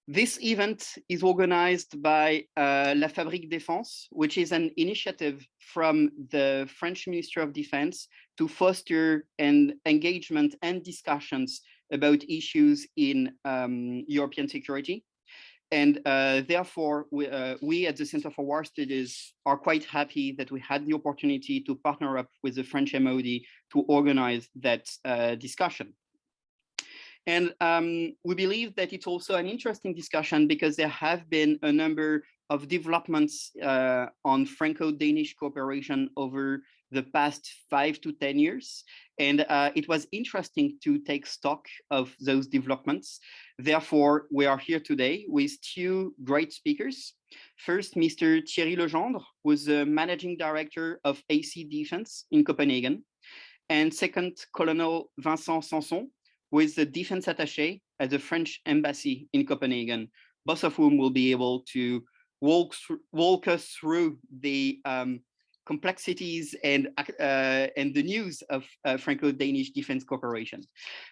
This event is organized by La Fabrique Défense, which is an initiative from the French Ministry of Defense to foster an engagement and discussions about issues in European security. And therefore, we at the Center for War Studies are quite happy that we had the opportunity to partner up with the French MOD to organize that discussion. And we believe that it's also an interesting discussion because there have been a number of developments on Franco-Danish cooperation over the past 5 to 10 years. And it was interesting to take stock of those developments. Therefore, we are here today with 2 great speakers. First, Mr. Thierry Legendre, who is the Managing Director of AC Defense in Copenhagen. And second, Colonel Vincent Samson, who is the defense attaché at the French embassy in Copenhagen, both of whom will be able to walk us through the complexities and the news of Franco-Danish defense cooperation.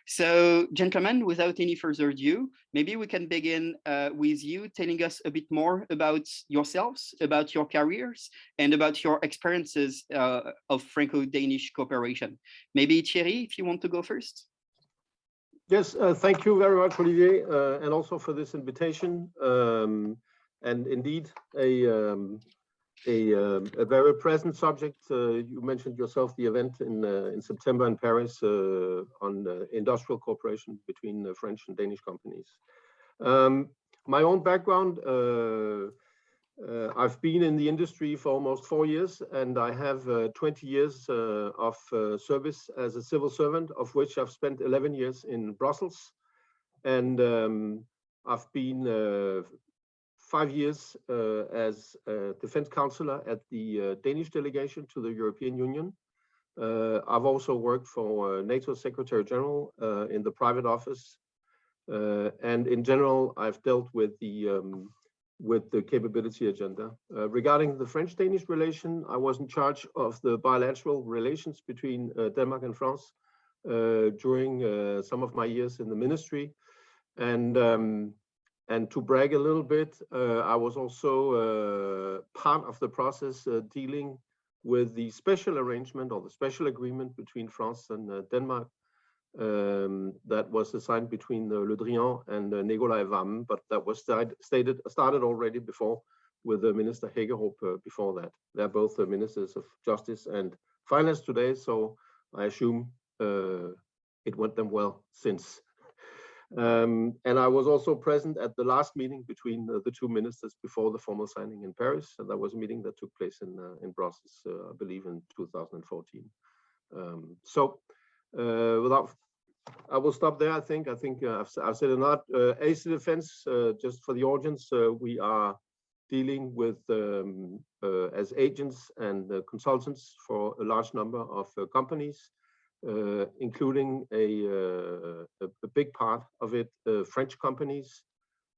So, gentlemen, without any further ado, maybe we can begin with you telling us a bit more about yourselves, about your careers, and about your experiences of Franco-Danish cooperation. Maybe Thierry, if you want to go first. Yes, thank you very much, Olivier, and also for this invitation. And indeed, a very present subject. You mentioned yourself the event in September in Paris on industrial cooperation between French and Danish companies. My own background, I've been in the industry for almost 4 years, and I have 20 years of service as a civil servant, of which I've spent 11 years in Brussels. And I've been 5 years as a defense counselor at the Danish delegation to the European Union. I've also worked for NATO Secretary General in the private office. And in general, I've dealt with the capability agenda. Regarding the French-Danish relation, I was in charge of the bilateral relations between Denmark and France during some of my years in the ministry. And to brag a little bit, I was also part of the process dealing with the special arrangement or the special agreement between France and Denmark that was signed between Le Drian and Nicolai Wammen, but that was started already before with the Minister Hækkerup before that. They're both the Ministers of Justice and Finance today, so I assume it went them well since. And I was also present at the last meeting between the 2 ministers before the formal signing in Paris, and that was a meeting that took place in Brussels, I believe in 2014. I will stop there. I think I've said a lot. AC Defense, just for the audience, we are dealing with as agents and consultants for a large number of companies, including a big part of it French companies.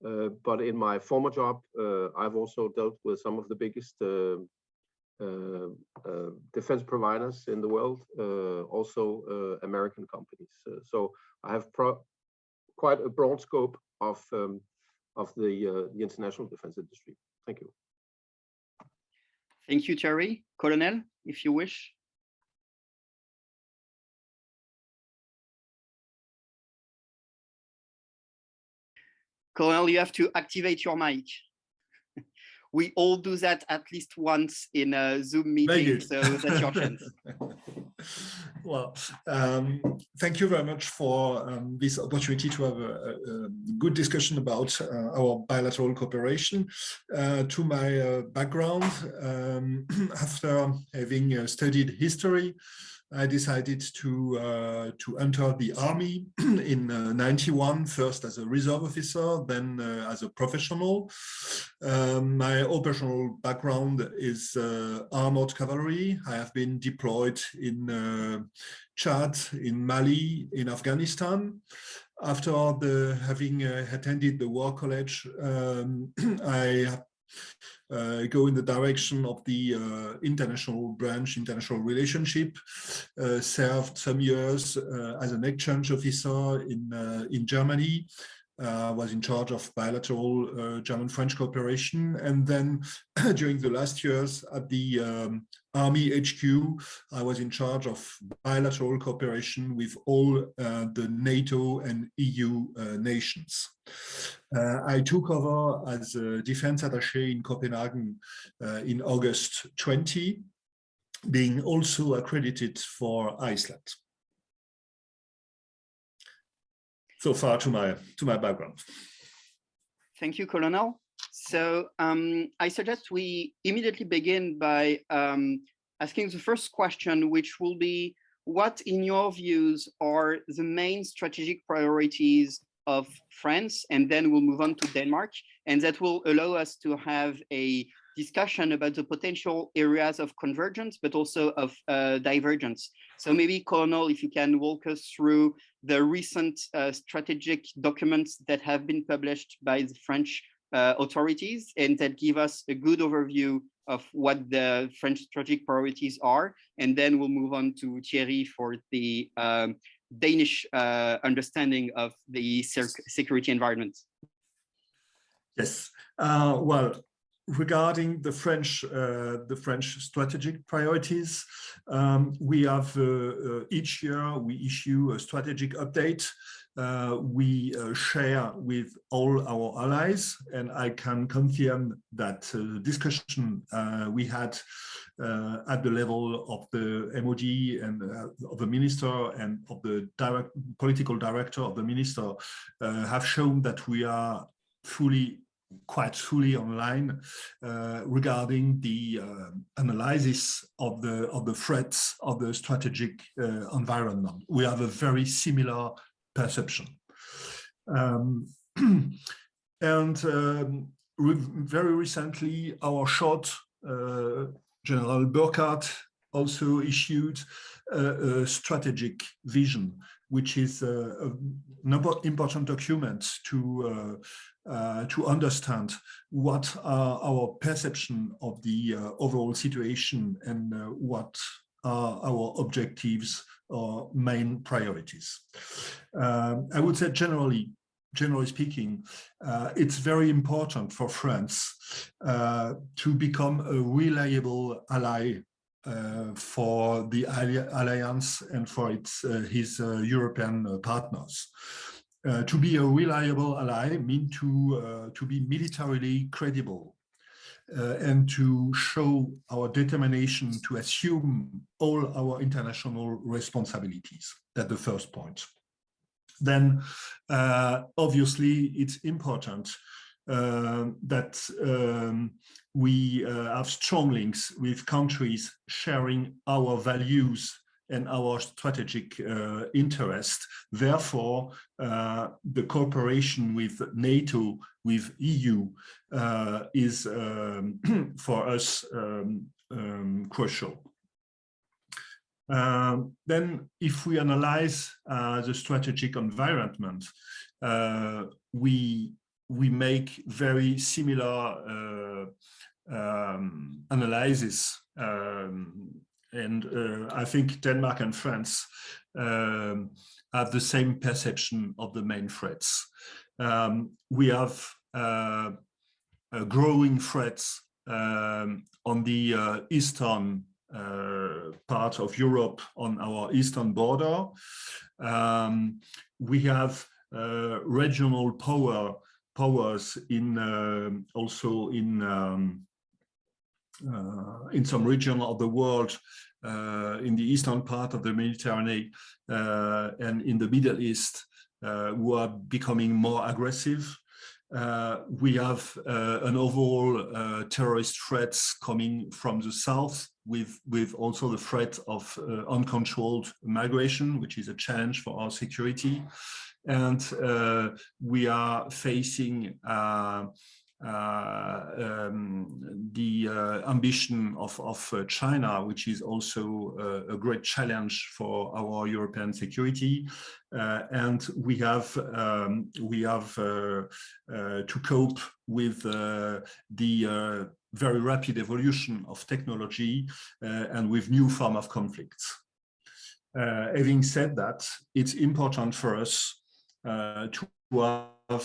But in my former job, I've also dealt with some of the biggest defense providers in the world, also American companies. So I have quite a broad scope of the international defense industry. Thank you. Thank you, Thierry. Colonel, if you wish. Colonel, you have to activate your mic. We all do that at least once in a Zoom meeting, so that's your chance. Well, thank you very much for this opportunity to have a good discussion about our bilateral cooperation. To my background, after having studied history, I decided to enter the army in '91, first as a reserve officer, then as a professional. My operational background is armored cavalry. I have been deployed in Chad, in Mali, in Afghanistan. After having attended the War College, I go in the direction of the international branch, international relationship, served some years as an exchange officer in Germany, was in charge of bilateral German-French cooperation. And then during the last years at the Army HQ, I was in charge of bilateral cooperation with all the NATO and EU nations. I took over as a defense attaché in Copenhagen in August 20, being also accredited for Iceland. So far to my background. Thank you, Colonel. So I suggest we immediately begin by asking the first question, which will be, what in your views are the main strategic priorities of France? And then we'll move on to Denmark, and that will allow us to have a discussion about the potential areas of convergence, but also of divergence. So maybe, Colonel, if you can walk us through the recent strategic documents that have been published by the French authorities, and that give us a good overview of what the French strategic priorities are. And then we'll move on to Thierry for the Danish understanding of the security environment. Yes, well, regarding the French strategic priorities, we have each year we issue a strategic update. We share with all our allies, and I can confirm that the discussion we had at the level of the MOD and of the minister and of the political director of the minister have shown that we are quite fully online regarding the analysis of the threats of the strategic environment. We have a very similar perception. Very recently, our short General Burkhardt also issued a strategic vision, which is an important document to understand what are our perception of the overall situation and what are our objectives or main priorities. I would say generally speaking, it's very important for France to become a reliable ally for the alliance and for his European partners. To be a reliable ally means to be militarily credible and to show our determination to assume all our international responsibilities. That's the first point. Then, obviously, it's important that we have strong links with countries sharing our values and our strategic interest. Therefore, the cooperation with NATO, with EU, is for us crucial. Then, if we analyze the strategic environment, we make very similar analysis. And I think Denmark and France have the same perception of the main threats. We have growing threats on the eastern part of Europe, on our eastern border. We have regional powers in also in some region of the world, in the eastern part of the Mediterranean and in the Middle East, who are becoming more aggressive. We have an overall terrorist threats coming from the south, with also the threat of uncontrolled migration, which is a challenge for our security. And we are facing the ambition of China, which is also a great challenge for our European security, and we have to cope with the very rapid evolution of technology and with new form of conflicts. Having said that, it's important for us to have a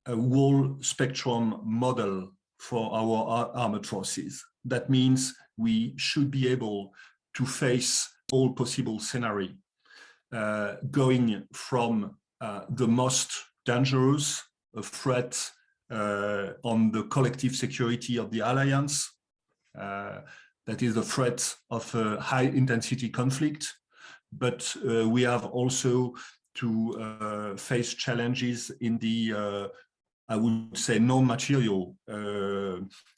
whole spectrum model for our armed forces. That means we should be able to face all possible scenarios, going from the most dangerous threat on the collective security of the alliance, that is the threat of a high-intensity conflict, but we have also to face challenges in the, I would say, non-material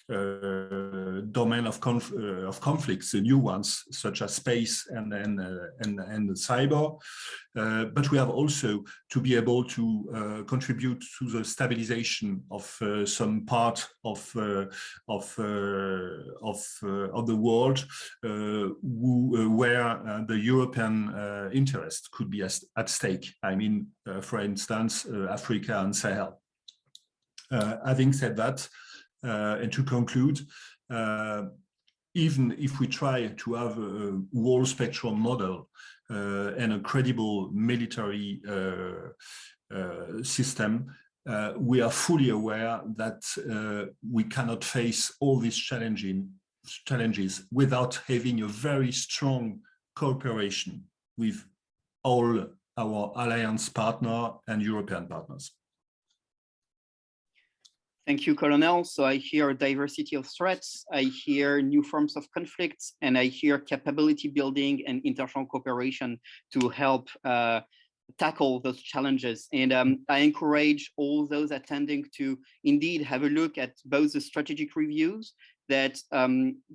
domain of conflicts, the new ones, such as space and cyber. But we have also to be able to contribute to the stabilization of some part of the world where the European interest could be at stake. I mean, for instance, Africa and Sahel. Having said that, and to conclude, even if we try to have a whole spectrum model and a credible military system, we are fully aware that we cannot face all these challenges without having a very strong cooperation with all our alliance partners and European partners. Thank you, Colonel. So I hear diversity of threats, I hear new forms of conflicts, and I hear capability building and international cooperation to help tackle those challenges. And I encourage all those attending to indeed have a look at both the strategic reviews that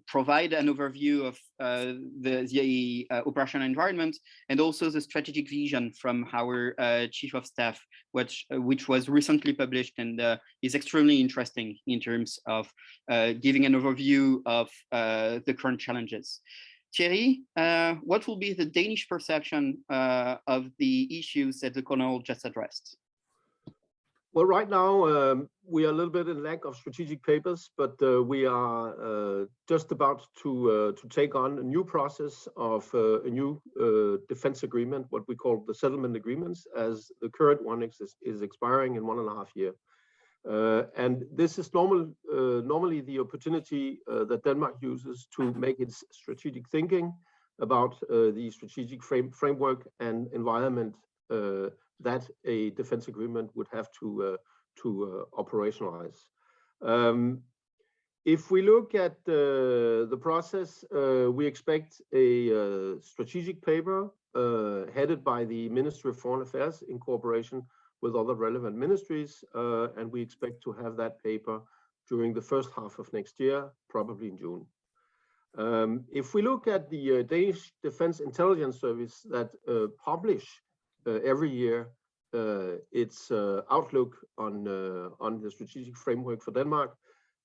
provide an overview of the operational environment, and also the strategic vision from our Chief of Staff, which was recently published and is extremely interesting in terms of giving an overview of the current challenges. Thierry, what will be the Danish perception of the issues that the Colonel just addressed? Well, right now we are a little bit in lack of strategic papers, but we are just about to take on a new process of a new defense agreement, what we call the settlement agreements, as the current one is expiring in 1.5 years. And this is normally the opportunity that Denmark uses to make its strategic thinking about the strategic framework and environment that a defense agreement would have to operationalize. If we look at the process, we expect a strategic paper headed by the Ministry of Foreign Affairs in cooperation with other relevant ministries, and we expect to have that paper during the first half of next year, probably in June. If we look at the Danish Defense Intelligence Service that publish every year its outlook on the strategic framework for Denmark,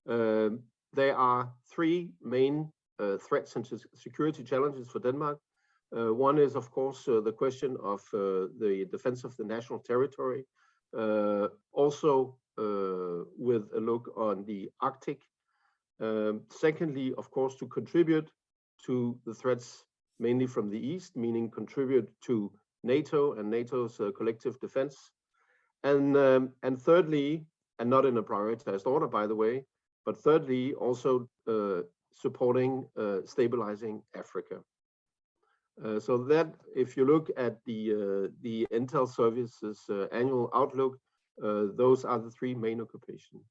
there are 3 main threats and security challenges for Denmark. One is, of course, the question of the defense of the national territory, also with a look on the Arctic. Secondly, of course, to contribute to the threats mainly from the East, meaning contribute to NATO and NATO's collective defense. And thirdly, and not in a prioritized order, by the way, but thirdly, also supporting stabilizing Africa. So that, if you look at the Intel Service's annual outlook, those are the 3 main occupations.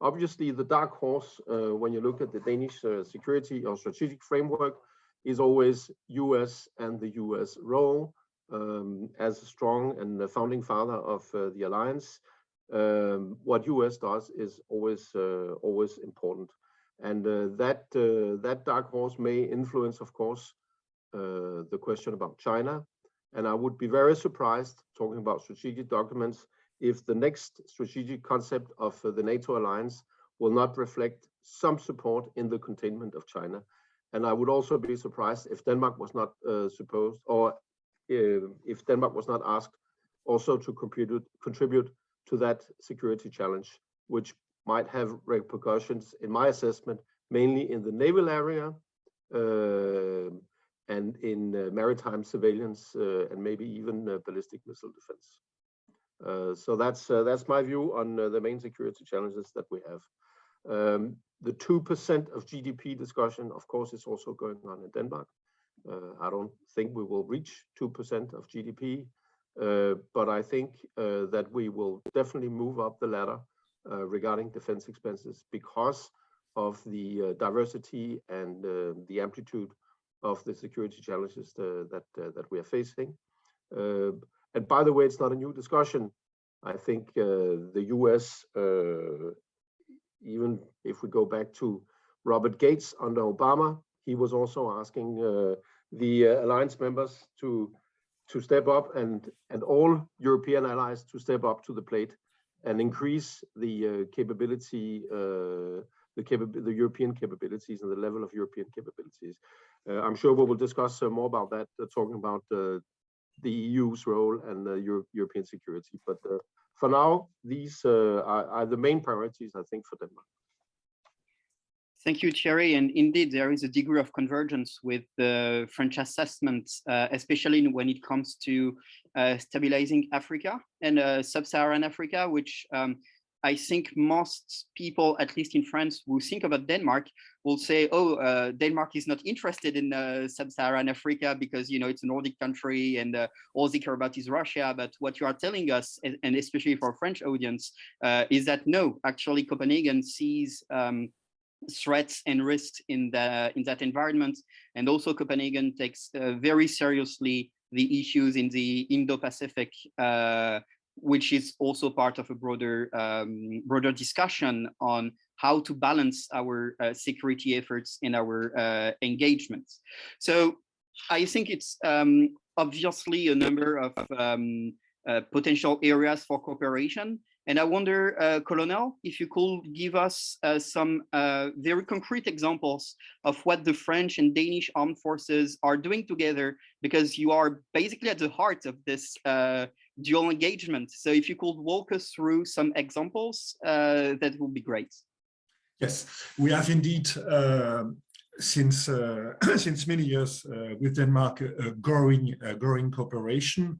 Obviously, the dark horse, when you look at the Danish security or strategic framework, is always US and the US role as a strong and the founding father of the alliance. What US does is always important, and that dark horse may influence, of course, the question about China. And I would be very surprised, talking about strategic documents, if the next strategic concept of the NATO alliance will not reflect some support in the containment of China. And I would also be surprised if Denmark was not supposed, or if Denmark was not asked also to contribute to that security challenge, which might have repercussions, in my assessment, mainly in the naval area and in maritime surveillance and maybe even ballistic missile defense. So that's my view on the main security challenges that we have. The 2% of GDP discussion, of course, is also going on in Denmark. I don't think we will reach 2% of GDP, but I think that we will definitely move up the ladder regarding defense expenses because of the diversity and the amplitude of the security challenges that we are facing. And by the way, it's not a new discussion. I think the US, even if we go back to Robert Gates under Obama, he was also asking the alliance members to step up and all European allies to step up to the plate and increase the capability, the European capabilities and the level of European capabilities. I'm sure we will discuss more about that, talking about the EU's role and European security. But for now, these are the main priorities, I think, for Denmark. Thank you, Thierry. And indeed, there is a degree of convergence with the French assessments, especially when it comes to stabilizing Africa and sub-Saharan Africa, which I think most people, at least in France, who think about Denmark will say, oh, Denmark is not interested in sub-Saharan Africa because, you know, it's a Nordic country and all they care about is Russia. But what you are telling us, and especially for a French audience, is that no, actually Copenhagen sees threats and risks in that environment. And also Copenhagen takes very seriously the issues in the Indo-Pacific, which is also part of a broader discussion on how to balance our security efforts in our engagements. So I think it's obviously a number of potential areas for cooperation. And I wonder, Colonel, if you could give us some very concrete examples of what the French and Danish armed forces are doing together, because you are basically at the heart of this dual engagement. So if you could walk us through some examples, that would be great. Yes, we have indeed, since many years with Denmark, growing cooperation.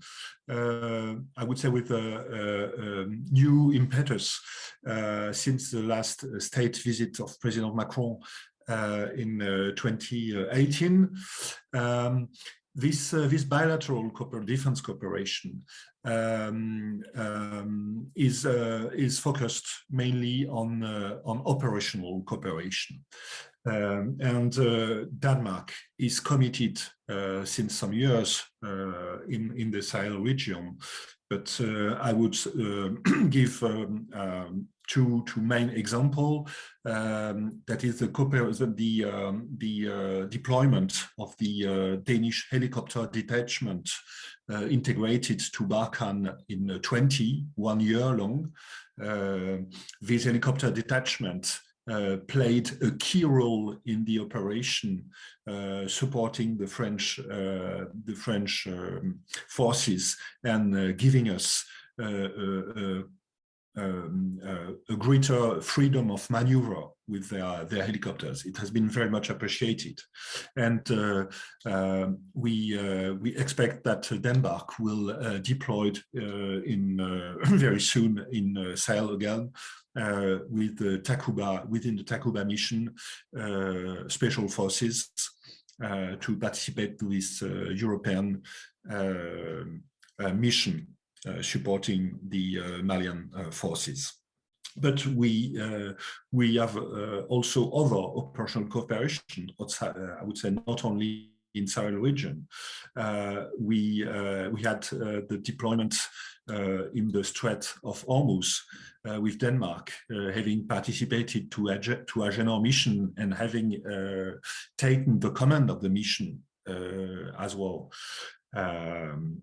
I would say with a new impetus since the last state visit of President Macron in 2018. This bilateral defense cooperation is focused mainly on operational cooperation. And Denmark is committed since some years in the Sahel region, but I would give two main examples. That is the deployment of the Danish helicopter detachment integrated to Barkhane in 1 year long. This helicopter detachment played a key role in the operation, supporting the French forces and giving us a greater freedom of maneuver with their helicopters. It has been very much appreciated, and we expect that Denmark will deploy very soon in Sahel again with the Takuba, within the Takuba mission, special forces to participate to this European mission. Supporting the Malian forces. But we have also other operational cooperation, I would say not only in Sahel region. We had the deployment in the Strait of Hormuz with Denmark, having participated to Agena mission and having taken the command of the mission as well.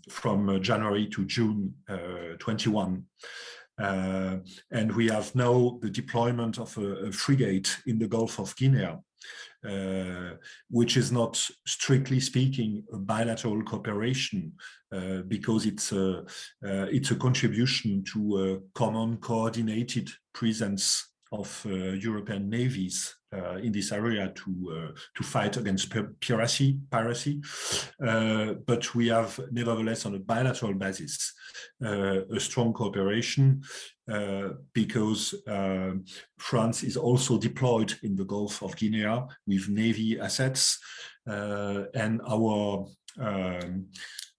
From January to June 21. And we have now the deployment of a frigate in the Gulf of Guinea, which is not strictly speaking a bilateral cooperation, because it's a contribution to a common coordinated presence European navies in this area to fight against piracy. But we have nevertheless, on a bilateral basis, a strong cooperation because France is also deployed in the Gulf of Guinea with Navy assets, and our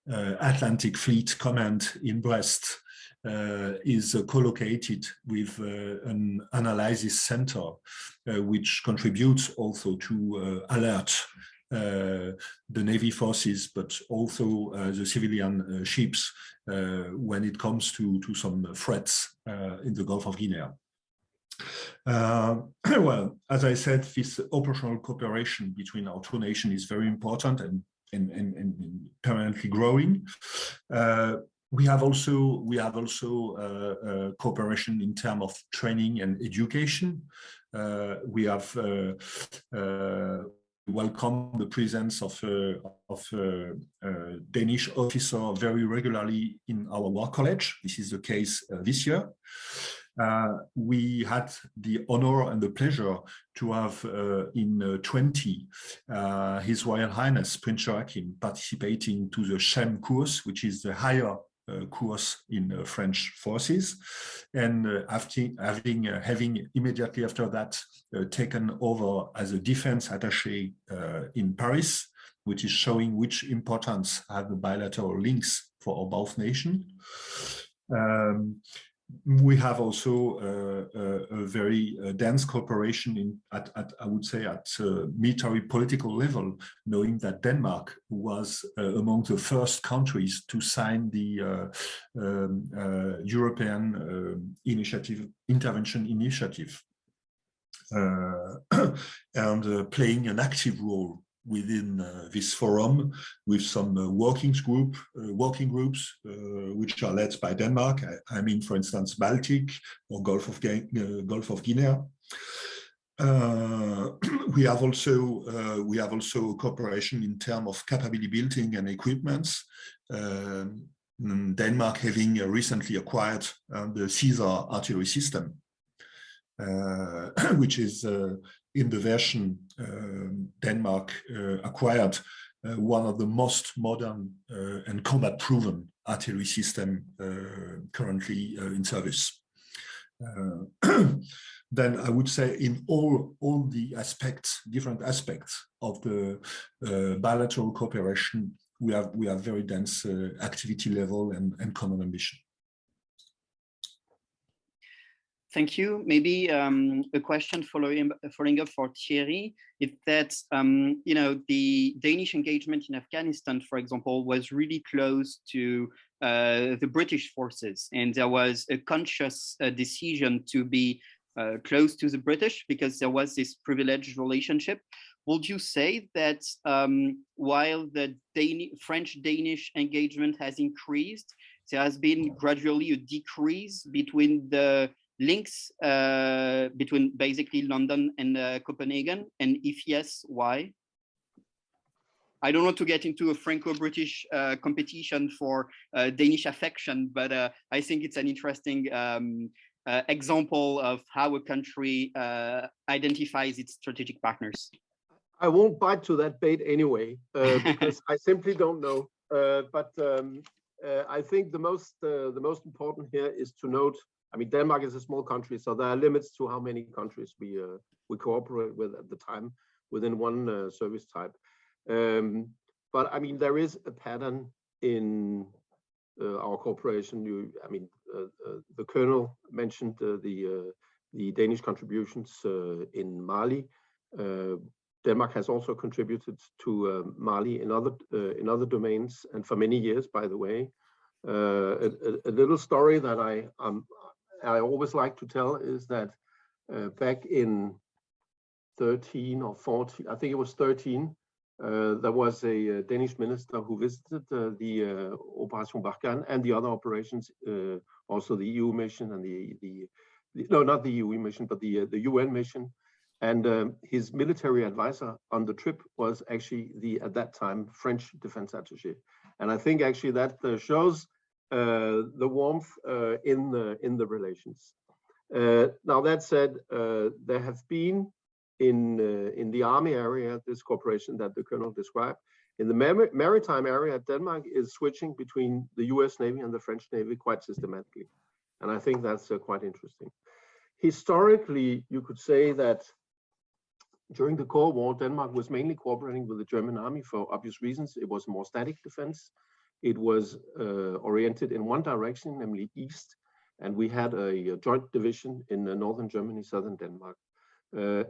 Atlantic Fleet Command in Brest is co-located with an analysis center, which contributes also to alert the Navy forces, but also the civilian ships when it comes to some threats in the Gulf of Guinea. Well, as I said, this operational cooperation between our two nations is very important and permanently growing. We have also cooperation in terms of training and education. We have welcomed the presence of Danish officer very regularly in our war college. This is the case this year. We had the honor and the pleasure to have in 20 His Royal Highness Prince Joachim participating to the Shem course, which is the higher course in French forces, and having immediately after that taken over as a defense attaché in Paris, which is showing which importance have the bilateral links for both nations. We have also a very dense cooperation I would say at military political level, knowing that Denmark was among the first countries to sign the European intervention initiative, and playing an active role within this forum with some working groups which are led by Denmark. I mean, for instance, Baltic or Gulf of Guinea. We have also cooperation in terms of capability building and equipments. Denmark having recently acquired the Caesar artillery system, which is in the version Denmark acquired, one of the most modern and combat-proven artillery system currently in service. Then I would say in all the different aspects of the bilateral cooperation, we have very dense activity level and common ambition. Thank you. Maybe a question following up for Thierry is that, you know, the Danish engagement in Afghanistan, for example, was really close to the British forces. And there was a conscious decision to be close to the British because there was this privileged relationship. Would you say that while the French-Danish engagement has increased, there has been gradually a decrease between the links between basically London and Copenhagen? And if yes, why? I don't want to get into a Franco-British competition for Danish affection, but I think it's an interesting example of how a country identifies its strategic partners. I won't bite to that bait anyway, because I simply don't know. But I think the most important here is to note, I mean, Denmark is a small country, so there are limits to how many countries we cooperate with at the time within one service type. But I mean, there is a pattern in our cooperation. The Colonel mentioned the Danish contributions in Mali. Denmark has also contributed to Mali in other domains, and for many years, by the way. A little story that I always like to tell is that back in 13 or 14, I think it was 13, there was a Danish minister who visited the Operation Barkhane and the other operations, also the EU mission and no, not the EU mission, but the UN mission. And his military advisor on the trip was actually at that time, French defense attaché. And I think actually that shows the warmth in the relations. Now that said, there have been in the army area this cooperation that the colonel described. In the maritime area, Denmark is switching between the US Navy and the French Navy quite systematically. And I think that's quite interesting. Historically, you could say that during the Cold War, Denmark was mainly cooperating with the German army for obvious reasons. It was more static defense. It was oriented in one direction, namely east. And we had a joint division in northern Germany, southern Denmark.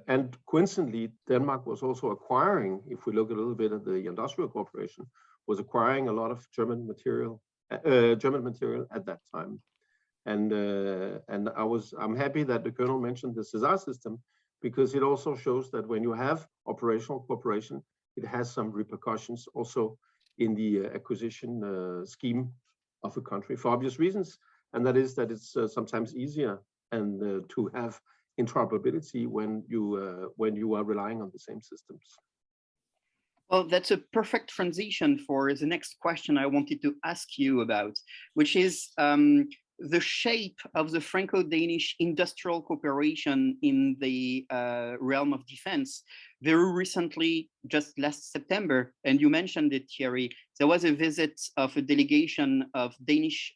And coincidentally, Denmark was also acquiring, if we look a little bit at the industrial cooperation, was acquiring a lot of German material at that time. And I'm happy that the colonel mentioned the CESAR system, because it also shows that when you have operational cooperation, it has some repercussions also in the acquisition scheme of a country for obvious reasons, and that is that it's sometimes easier and to have interoperability when you are relying on the same systems. Well, that's a perfect transition for the next question I wanted to ask you about, which is the shape of the Franco-Danish industrial cooperation in the realm of defense. Very recently, just last September, and you mentioned it, Thierry, there was a visit of a delegation of Danish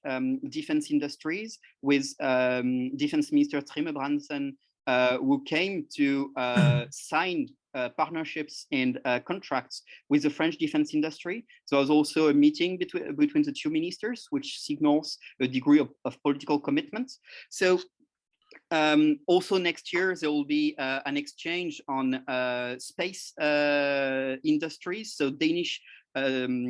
defense industries with Defense Minister Trine Bramsen, who came to sign partnerships and contracts with the French defense industry. So there was also a meeting between the two ministers, which signals a degree of political commitment. So also next year, there will be an exchange on space industries. So Danish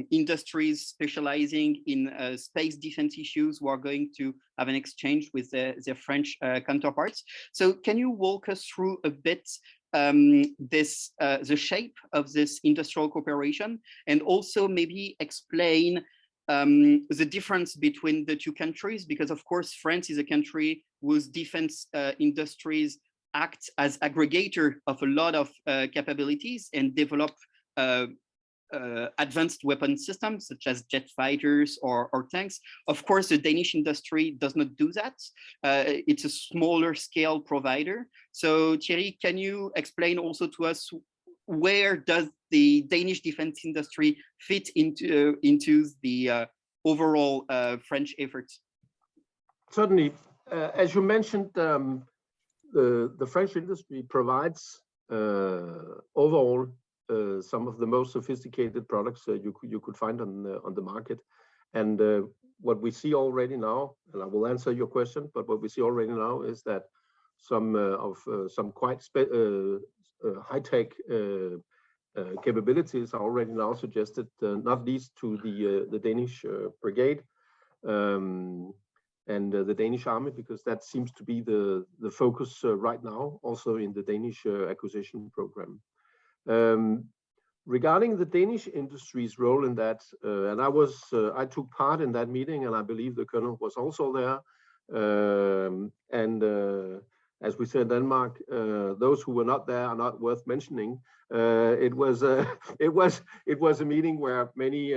industries specializing in space defense issues who are going to have an exchange with their French counterparts. So can you walk us through a bit the shape of this industrial cooperation, and also maybe explain the difference between the two countries? Because of course, France is a country whose defense industries act as aggregator of a lot of capabilities and develop advanced weapon systems such as jet fighters or tanks. Of course, the Danish industry does not do that. It's a smaller scale provider. So Thierry, can you explain also to us where does the Danish defense industry fit into the overall French efforts? Certainly. As you mentioned, the French industry provides overall some of the most sophisticated products you could find on the market. And what we see already now, and I will answer your question, but what we see already now is that some quite high-tech capabilities are already now suggested, not least to the Danish brigade and the Danish army, because that seems to be the focus right now, also in the Danish acquisition program. Regarding the Danish industry's role in that, and I took part in that meeting, and I believe the colonel was also there. As we said in Denmark, those who were not there are not worth mentioning. It was a meeting where many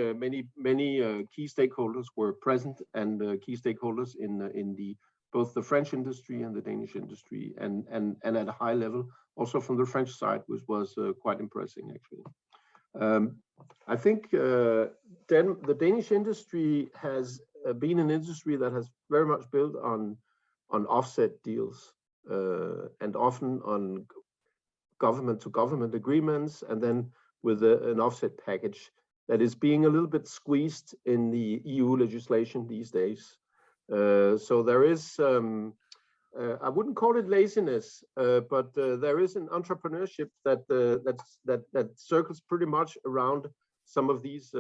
key stakeholders were present, and key stakeholders in both the French industry and the Danish industry, and at a high level also from the French side, which was quite impressive actually. I think the Danish industry has been an industry that has very much built on offset deals. And often on government-to-government agreements, and then with an offset package that is being a little bit squeezed in the EU legislation these days. So there is, I wouldn't call it laziness, but there is an entrepreneurship that circles pretty much around some of these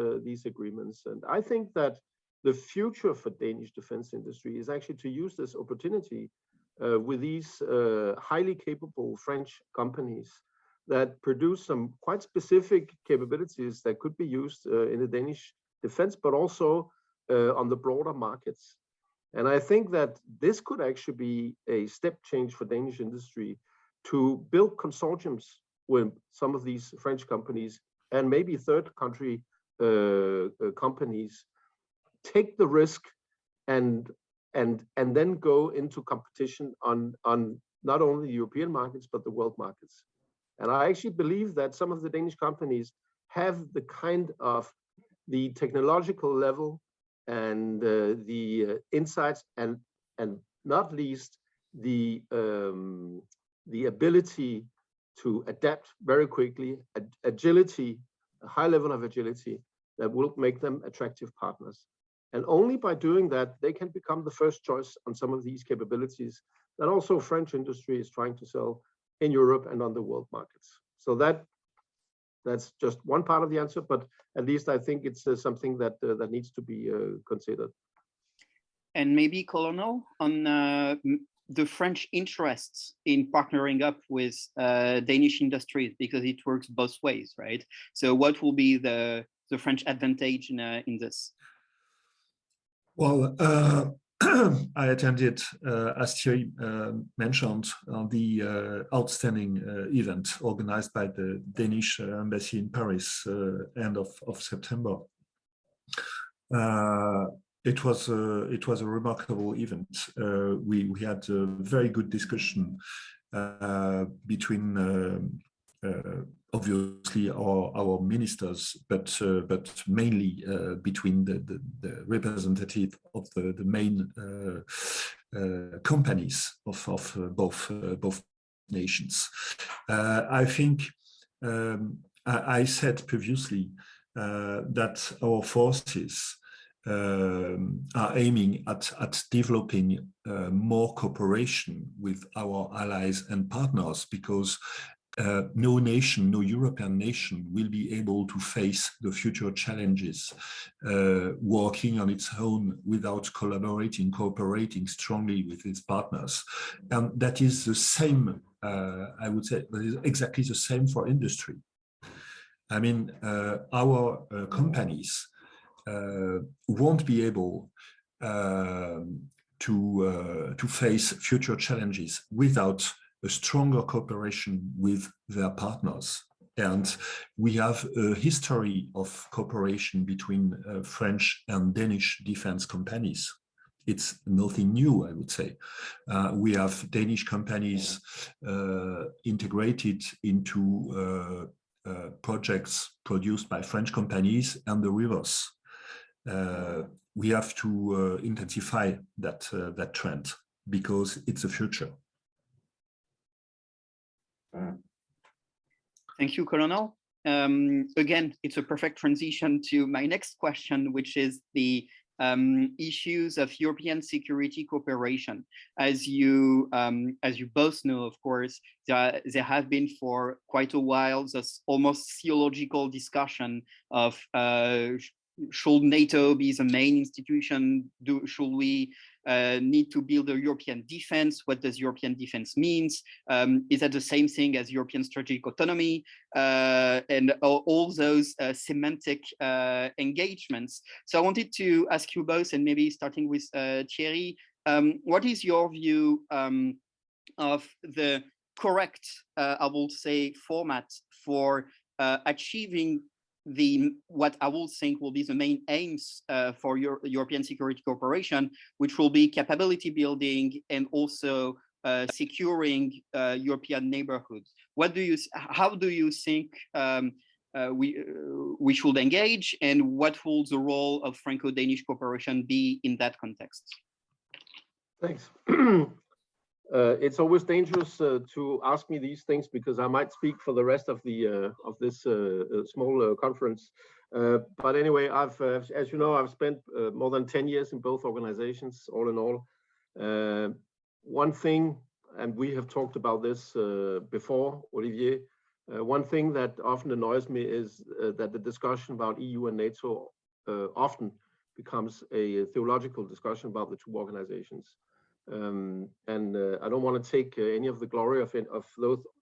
agreements. And I think that the future for Danish defense industry is actually to use this opportunity with these highly capable French companies that produce some quite specific capabilities that could be used in the Danish defense, but also on the broader markets. And I think that this could actually be a step change for Danish industry to build consortiums with some of these French companies and maybe third country companies, take the risk and and then go into competition on not only the European markets, but the world markets. And I actually believe that some of the Danish companies have the kind of the technological level and the insights and not least the ability to adapt very quickly, agility, a high level of agility that will make them attractive partners. And only by doing that, they can become the first choice on some of these capabilities that also French industry is trying to sell in Europe and on the world markets. So that's just one part of the answer, but at least I think it's something that needs to be considered. And maybe, Colonel, on the French interests in partnering up with Danish industries, because it works both ways, right? So what will be the French advantage in this? Well, I attended, as Thierry mentioned, the outstanding event organized by the Danish embassy in Paris, end of September. It was a remarkable event. We had a very good discussion between obviously our ministers, but mainly between the representative of the main companies of both nations. I think I said previously that our forces are aiming at developing more cooperation with our allies and partners, because no nation, no European nation will be able to face the future challenges working on its own without cooperating strongly with its partners. And that is the same, I would say, that is exactly the same for industry. I mean, our companies won't be able to face future challenges without a stronger cooperation with their partners. And we have a history of cooperation between French and Danish defense companies. It's nothing new, I would say. We have Danish companies integrated into projects produced by French companies and the reverse. We have to intensify that trend, because it's the future. Thank you, Colonel. Again, it's a perfect transition to my next question, which is the issues of European security cooperation. As you both know, of course, there have been for quite a while this almost theological discussion of should NATO be the main institution? Should we need to build a European defense? What does European defense means? Is that the same thing as European strategic autonomy? And all those semantic engagements. So I wanted to ask you both, and maybe starting with Thierry, what is your view of the correct, I will say, format for achieving what I will think will be the main aims for European security cooperation, which will be capability building and also securing European neighborhoods. How do you think we should engage, and what will the role of Franco-Danish cooperation be in that context? Thanks. It's always dangerous to ask me these things, because I might speak for the rest of this small conference. But anyway, as you know, I've spent more than 10 years in both organizations, all in all. One thing, and we have talked about this before, Olivier, one thing that often annoys me is that the discussion about EU and NATO often becomes a theological discussion about the two organizations. And I don't want to take any of the glory of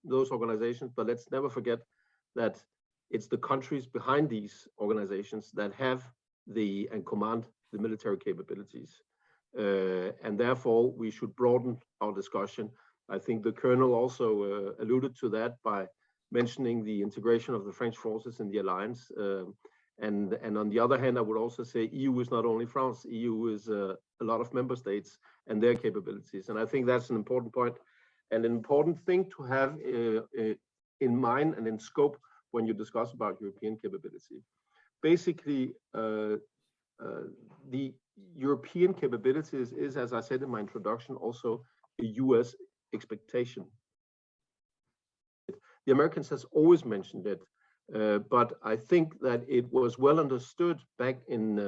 those organizations, but let's never forget that it's the countries behind these organizations that have and command the military capabilities. And therefore, we should broaden our discussion. I think the Colonel also alluded to that by mentioning the integration of the French forces in the alliance. And on the other hand, I would also say EU is not only France, EU is a lot of member states and their capabilities. And I think that's an important point and an important thing to have in mind and in scope when you discuss about European capability. Basically, the European capabilities is, as I said in my introduction, also a US expectation. The Americans has always mentioned it, but I think that it was well understood back in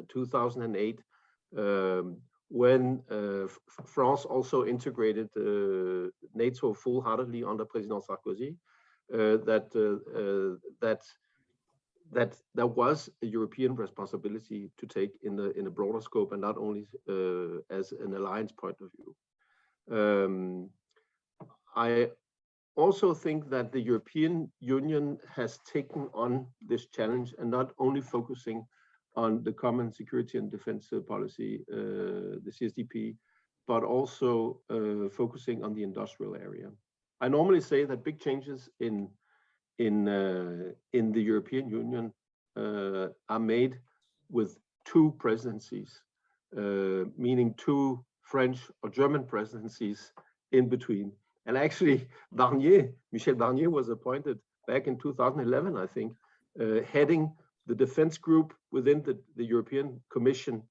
2008 when France also integrated NATO full-heartedly under President Sarkozy. That there was a European responsibility to take in a broader scope and not only as an alliance point of view. I also think that the European Union has taken on this challenge and not only focusing on the common security and defense policy, the CSDP, but also focusing on the industrial area. I normally say that big changes in the European Union are made with two presidencies, meaning two French or German presidencies in between. And actually, Michel Barnier was appointed back in 2011, I think, heading the defense group within the European Commission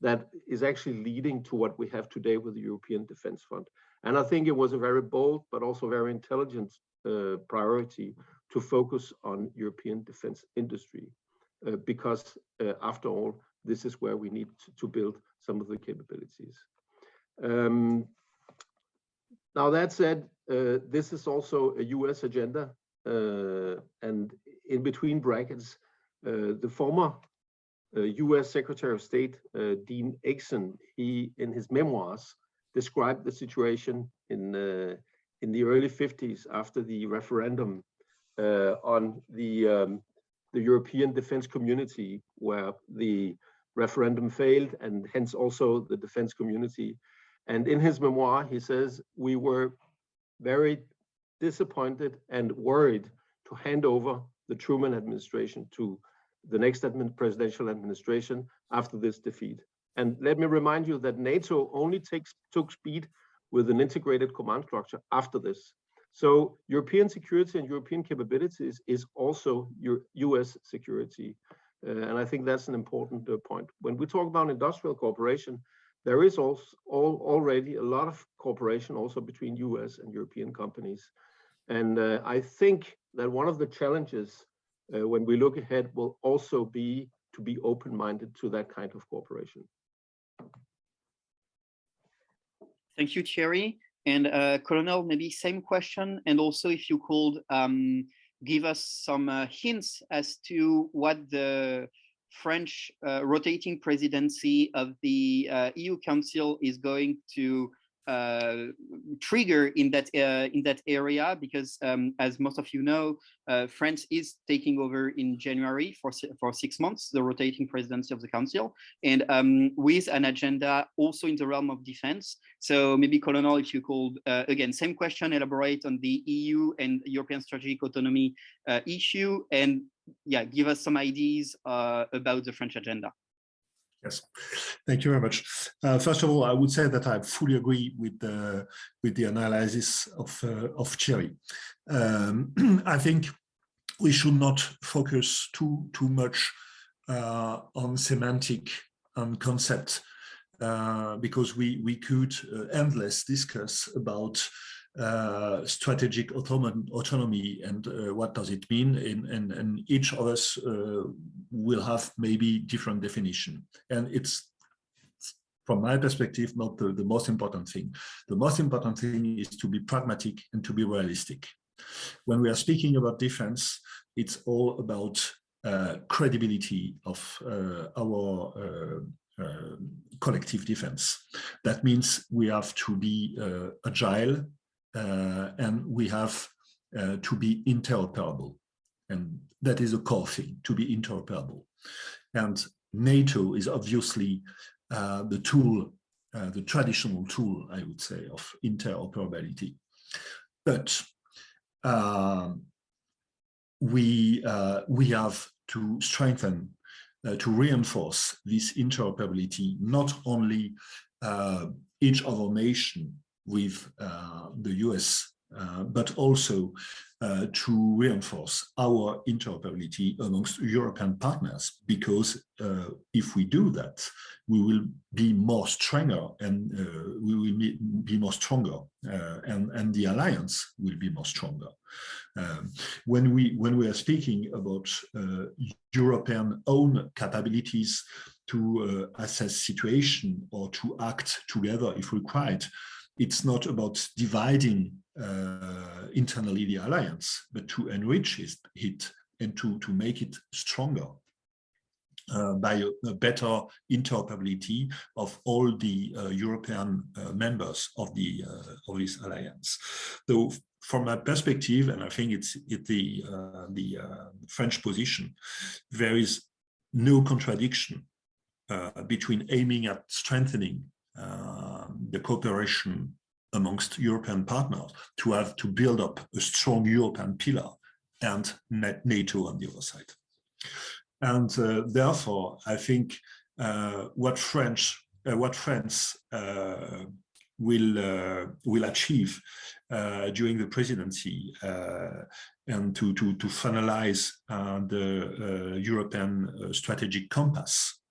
that is actually leading to what we have today with the European Defence Fund. And I think it was a very bold, but also very intelligent priority to focus on European defense industry, because after all, this is where we need to build some of the capabilities. Now that said, this is also a US agenda, and in between brackets, the former US Secretary of State, Dean Acheson, he, in his memoirs, described the situation in the early 50s after the referendum on the European defense community, where the referendum failed and hence also the defense community. And in his memoir, he says, we were very disappointed and worried to hand over the Truman administration to the next presidential administration after this defeat. And let me remind you that NATO only took speed with an integrated command structure after this. So European security and European capabilities is also your US security. And I think that's an important point. When we talk about industrial cooperation, there is also already a lot of cooperation also between US and European companies. And I think that one of the challenges when we look ahead will also be to be open-minded to that kind of cooperation. Thank you, Thierry. And Colonel, maybe same question. And also if you could give us some hints as to what the French rotating presidency of the EU Council is going to trigger in that area, because as most of you know, France is taking over in January for 6 months the rotating presidency of the Council, and with an agenda also in the realm of defense. So maybe, Colonel, if you could again, same question, elaborate on the EU and European strategic autonomy issue, and yeah, give us some ideas about the French agenda. Yes, thank you very much. First of all, I would say that I fully agree with the analysis of Thierry. I think we should not focus too much on semantic and concept, because we could endless discuss about strategic autonomy and what does it mean, and each of us will have maybe different definition, and it's, from my perspective, not the most important thing. The most important thing is to be pragmatic and to be realistic. When we are speaking about defense, it's all about credibility of our collective defense. That means we have to be agile, and we have to be interoperable. And that is a core thing, to be interoperable. And NATO is obviously the tool, the traditional tool, I would say, of interoperability. But we have to strengthen, to reinforce this interoperability, not only each other nation with the US, but also to reinforce our interoperability amongst European partners, because if we do that, we will be more stronger, and we will be more stronger, and the alliance will be more stronger. When we are speaking about European own capabilities to assess situation or to act together if required, it's not about dividing internally the alliance, but to enrich it and to make it stronger by a better interoperability of all the European members of this alliance. So from my perspective, and I think it's the French position, there is no contradiction between aiming at strengthening the cooperation amongst European partners to build up a strong European pillar, and NATO on the other side. And therefore, I think what France will achieve during the presidency and to finalize the European strategic compass,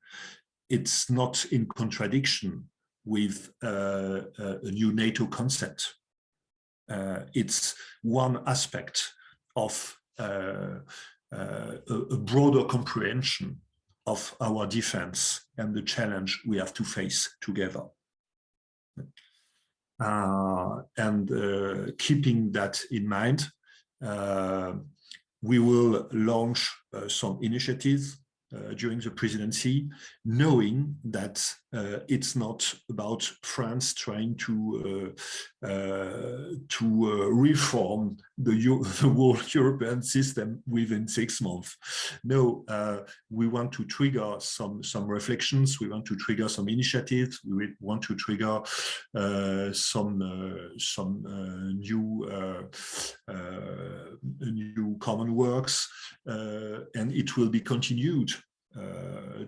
it's not in contradiction with a new NATO concept. It's one aspect of a broader comprehension of our defense and the challenge we have to face together. Keeping that in mind, we will launch some initiatives during the presidency, knowing that it's not about France trying to reform the whole European system within 6 months. No, we want to trigger some reflections. We want to trigger some initiatives. We want to trigger some new common works, and it will be continued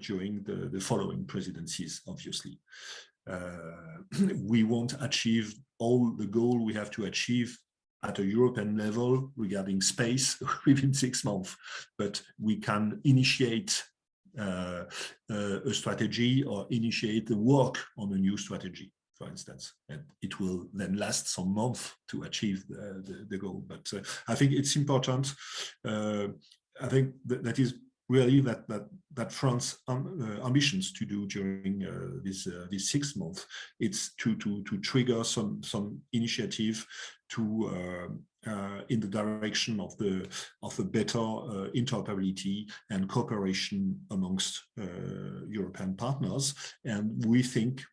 during the following presidencies, obviously. We won't achieve all the goal we have to achieve at a European level regarding space within 6 months, but we can initiate a strategy or initiate the work on a new strategy, for instance, and it will then last some months to achieve the goal. But I think it's important. I think that is really that France ambitions to do during this 6 months. It's to trigger some initiative to in the direction of a better interoperability and cooperation amongst European partners, and we think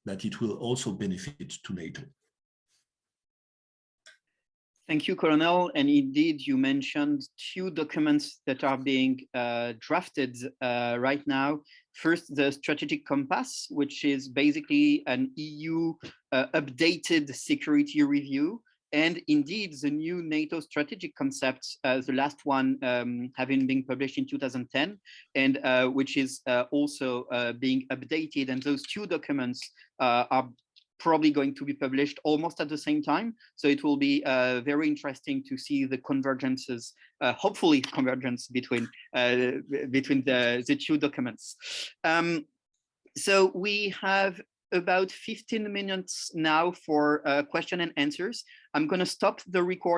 that it will also benefit to NATO. Thank you, Colonel. And indeed, you mentioned 2 documents that are being drafted right now. First, the strategic compass, which is basically an EU updated security review. And indeed, the new NATO strategic concepts, the last one having been published in 2010, and which is also being updated. And those 2 documents are probably going to be published almost at the same time. So it will be very interesting to see the convergences, hopefully convergence between the 2 documents. So we have about 15 minutes now for question and answers. I'm going to stop the recording.